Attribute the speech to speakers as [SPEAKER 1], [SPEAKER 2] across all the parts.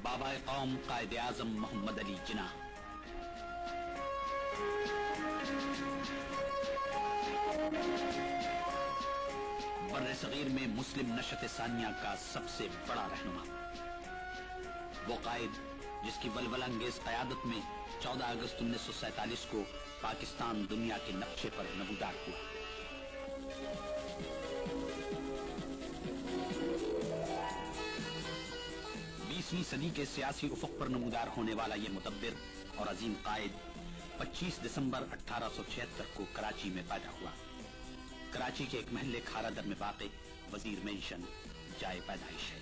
[SPEAKER 1] بابا قوم قائد اعظم محمد علی جناح۔ بر صغیر میں مسلم نشت ثانیہ کا سب سے بڑا رہنما، وہ قائد جس کی ولولہ انگیز قیادت میں 14 اگست 1947 کو پاکستان دنیا کے نقشے پر نمودار ہوا۔ بیسویں صدی کے سیاسی افق پر نمودار ہونے والا یہ مدبر اور عظیم قائد 25 دسمبر 1876 کو کراچی میں پیدا ہوا۔ کراچی کے ایک محلے کھارا در میں واقع وزیر مینشن جائے پیدائش ہے۔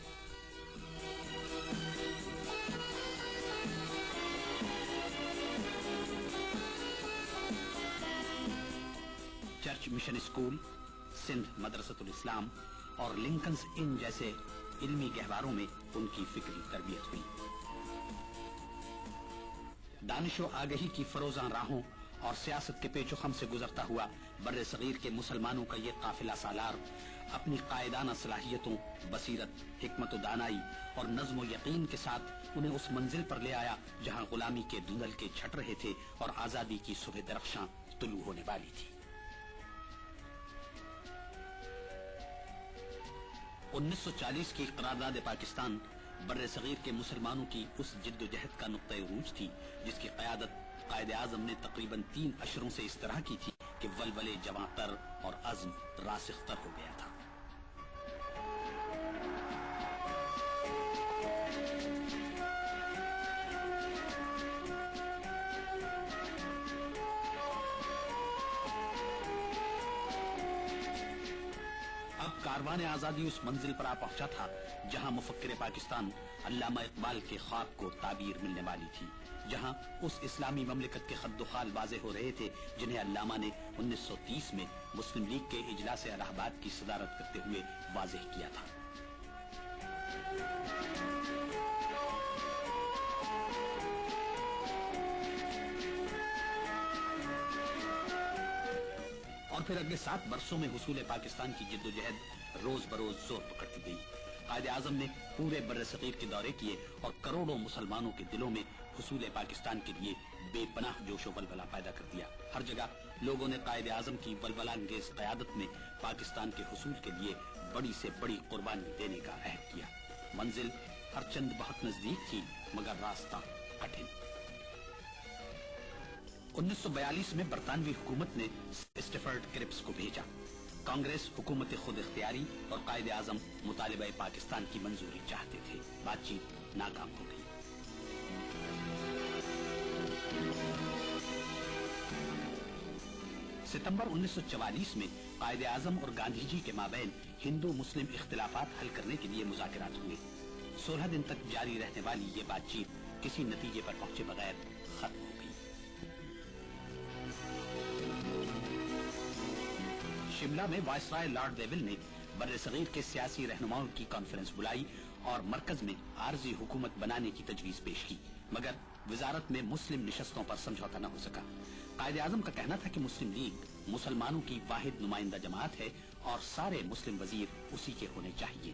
[SPEAKER 1] چرچ مشن اسکول، سندھ مدرسۃ الاسلام اور لنکنز ان جیسے علمی گہواروں میں ان کی فکری تربیت ہوئی۔ دانش و آگہی کی فروزاں راہوں اور سیاست کے پیچ و خم سے گزرتا ہوا بر صغیر کے مسلمانوں کا یہ قافلہ سالار اپنی قائدانہ صلاحیتوں، بصیرت، حکمت و دانائی اور نظم و یقین کے ساتھ انہیں اس منزل پر لے آیا جہاں غلامی کے دھندل کے چھٹ رہے تھے اور آزادی کی صبح درخشاں طلوع ہونے والی تھی۔ 1940 کی قرارداد پاکستان بر صغیر کے مسلمانوں کی اس جد و جہد کا نقطہ عروج تھی جس کی قیادت قائد اعظم نے تقریباً 3 اشروں سے اس طرح کی تھی کہ ولولے جواں تر اور عزم راسخ تر ہو گیا تھا۔ اب کاروان آزادی اس منزل پر آ پہنچا تھا جہاں مفکر پاکستان علامہ اقبال کے خواب کو تعبیر ملنے والی تھی، جہاں اس اسلامی مملکت کے خد و خال واضح ہو رہے تھے جنہیں علامہ نے 1930 میں مسلم لیگ کے اجلاس الہ آباد کی صدارت کرتے ہوئے واضح کیا تھا۔ اور پھر اگلے 7 برسوں میں حصول پاکستان کی جد و جہد روز بروز زور پکڑتی گئی۔ قائد اعظم نے پورے بر صغیر کے دورے کیے اور کروڑوں مسلمانوں کے دلوں میں حصول پاکستان کے لیے بے پناہ جوش و ولولہ پیدا کر دیا۔ ہر جگہ لوگوں نے قائد اعظم کی ولولہ انگیز قیادت میں پاکستان کے حصول کے لیے بڑی سے بڑی قربانی دینے کا عہد کیا۔ منزل ہر چند بہت نزدیک تھی مگر راستہ کٹھن۔ 1942 میں برطانوی حکومت نے اسٹیفرڈ کرپس کو بھیجا۔ کانگریس حکومت خود اختیاری اور قائد اعظم مطالبہ پاکستان کی منظوری چاہتے تھے۔ بات چیت ناکام ہو گئی۔ ستمبر 1944 میں قائد اعظم اور گاندھی جی کے مابین ہندو مسلم اختلافات حل کرنے کے لیے مذاکرات ہوئے۔ 16 دن تک جاری رہنے والی یہ بات چیت کسی نتیجے پر پہنچے بغیر ختم ہو گئی۔ شملہ میں وائسرائے لارڈ ڈیول نے بر صغیر کے سیاسی رہنماؤں کی کانفرنس بلائی اور مرکز میں عارضی حکومت بنانے کی تجویز پیش کی، مگر وزارت میں مسلم نشستوں پر سمجھوتا نہ ہو سکا۔ قائد اعظم کا کہنا تھا کہ مسلم لیگ مسلمانوں کی واحد نمائندہ جماعت ہے اور سارے مسلم وزیر اسی کے ہونے چاہیے۔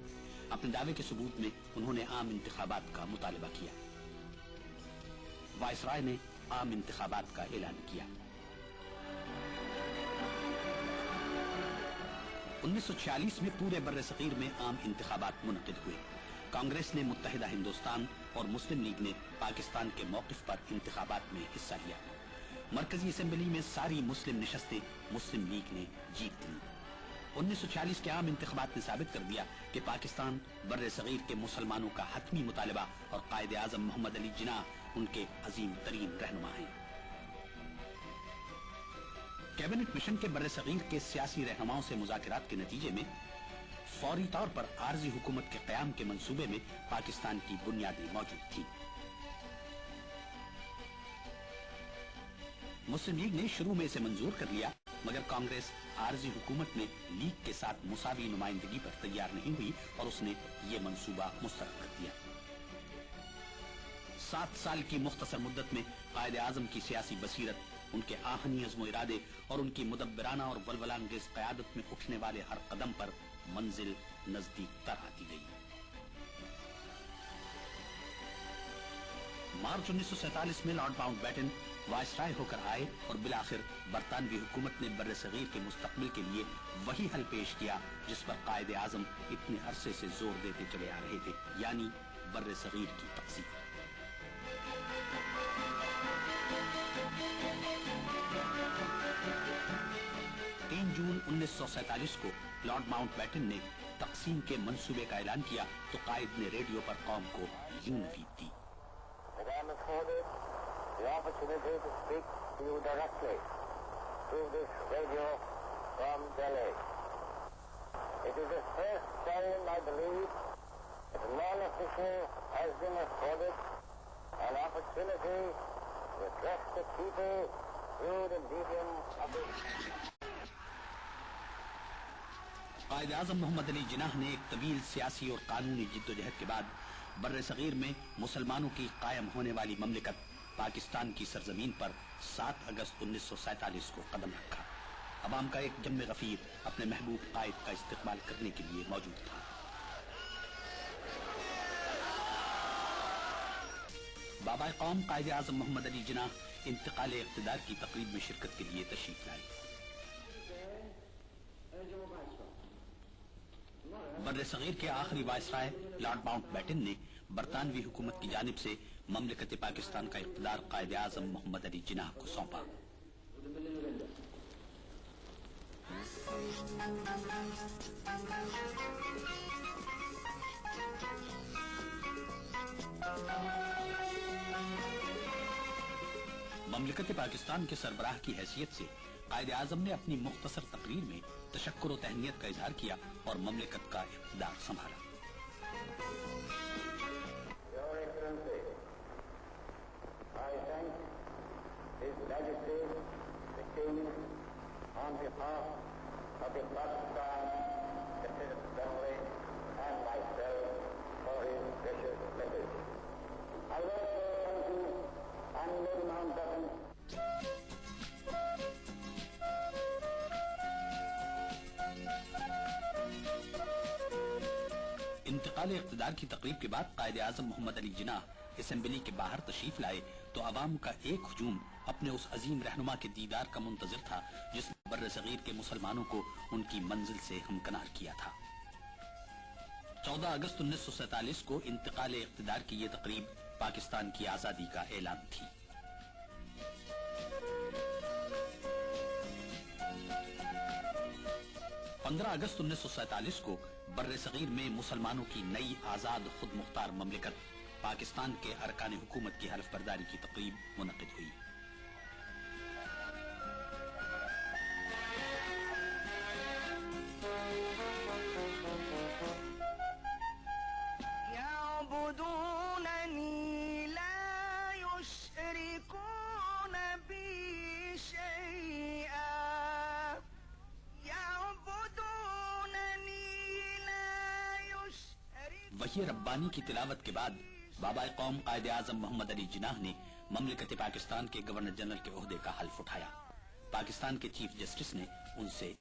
[SPEAKER 1] اپنے دعوے کے ثبوت میں انہوں نے عام انتخابات کا مطالبہ کیا۔ وائسرائے نے عام انتخابات کا اعلان کیا۔ 1946 میں پورے بر صغیر میں عام انتخابات منعقد ہوئے۔ کانگریس نے متحدہ ہندوستان اور مسلم لیگ نے پاکستان کے موقف پر انتخابات میں حصہ لیا۔ مرکزی اسمبلی میں ساری مسلم نشستیں مسلم لیگ نے جیت لی۔ 1946 کے عام انتخابات نے ثابت کر دیا کہ پاکستان بر صغیر کے مسلمانوں کا حتمی مطالبہ اور قائد اعظم محمد علی جناح ان کے عظیم ترین رہنما ہیں۔ کیبنٹ مشن کے بر صغیر کے سیاسی رہنماؤں سے مذاکرات کے نتیجے میں فوری طور پر عارضی حکومت کے قیام کے منصوبے میں پاکستان کی بنیادیں موجود تھی۔ مسلم لیگ نے شروع میں اسے منظور کر لیا، مگر کانگریس عارضی حکومت میں لیگ کے ساتھ مساوی نمائندگی پر تیار نہیں ہوئی اور اس نے یہ منصوبہ مسترد کر دیا۔ 7 سال کی مختصر مدت میں قائد اعظم کی سیاسی بصیرت، ان کے آہنی عزم و ارادے اور ان کی مدبرانہ اور ولولہ انگیز قیادت میں اٹھنے والے ہر قدم پر منزل نزدیک تر آتی گئی۔ مارچ 1947 میں لارڈ ماؤنٹ بیٹن وائسرائے ہو کر آئے اور بالآخر برطانوی حکومت نے بر صغیر کے مستقبل کے لیے وہی حل پیش کیا جس پر قائد اعظم اتنے عرصے سے زور دیتے چلے آ رہے تھے، یعنی بر صغیر کی تقسیم۔ جون 1947 کو لارڈ ماؤنٹ بیٹن نے تقسیم کے منصوبے کا اعلان کیا تو قائد نے ریڈیو پر قوم کو یوں نصیحت دی: قائد اعظم محمد علی جناح نے ایک طویل سیاسی اور قانونی جدوجہد کے بعد بر صغیر میں مسلمانوں کی قائم ہونے والی مملکت پاکستان کی سرزمین پر 7 اگست 1947 کو قدم رکھا۔ عوام کا ایک جم غفیر اپنے محبوب قائد کا استقبال کرنے کے لیے موجود تھا۔ بابا قوم قائد اعظم محمد علی جناح انتقال اقتدار کی تقریب میں شرکت کے لیے تشریف لائے۔ بر صغیر کے آخری وائسرائے لارڈ ماؤنٹ بیٹن نے برطانوی حکومت کی جانب سے مملکت پاکستان کا اقتدار قائد اعظم محمد علی جناح کو سونپا۔ مملکت پاکستان کے سربراہ کی حیثیت سے قائد اعظم نے اپنی مختصر تقریر میں تشکر و تہنیت کا اظہار کیا اور مملکت کا اقتدار سنبھالا۔ انتقال اقتدار کی تقریب کے بعد قائد اعظم محمد علی جناح اسمبلی کے باہر تشریف لائے تو عوام کا ایک ہجوم اپنے اس عظیم رہنما کے دیدار کا منتظر تھا جس نے بر صغیر کے مسلمانوں کو ان کی منزل سے ہمکنار کیا تھا۔ 14 اگست 1947 کو انتقال اقتدار کی یہ تقریب پاکستان کی آزادی کا اعلان تھی۔ 15 اگست 1947 کو بر صغیر میں مسلمانوں کی نئی آزاد خود مختار مملکت پاکستان کے ارکان حکومت کی حلف برداری کی تقریب منعقد ہوئی۔ وحی ربانی کی تلاوت کے بعد بابا قوم قائد اعظم محمد علی جناح نے مملکت پاکستان کے گورنر جنرل کے عہدے کا حلف اٹھایا۔ پاکستان کے چیف جسٹس نے ان سے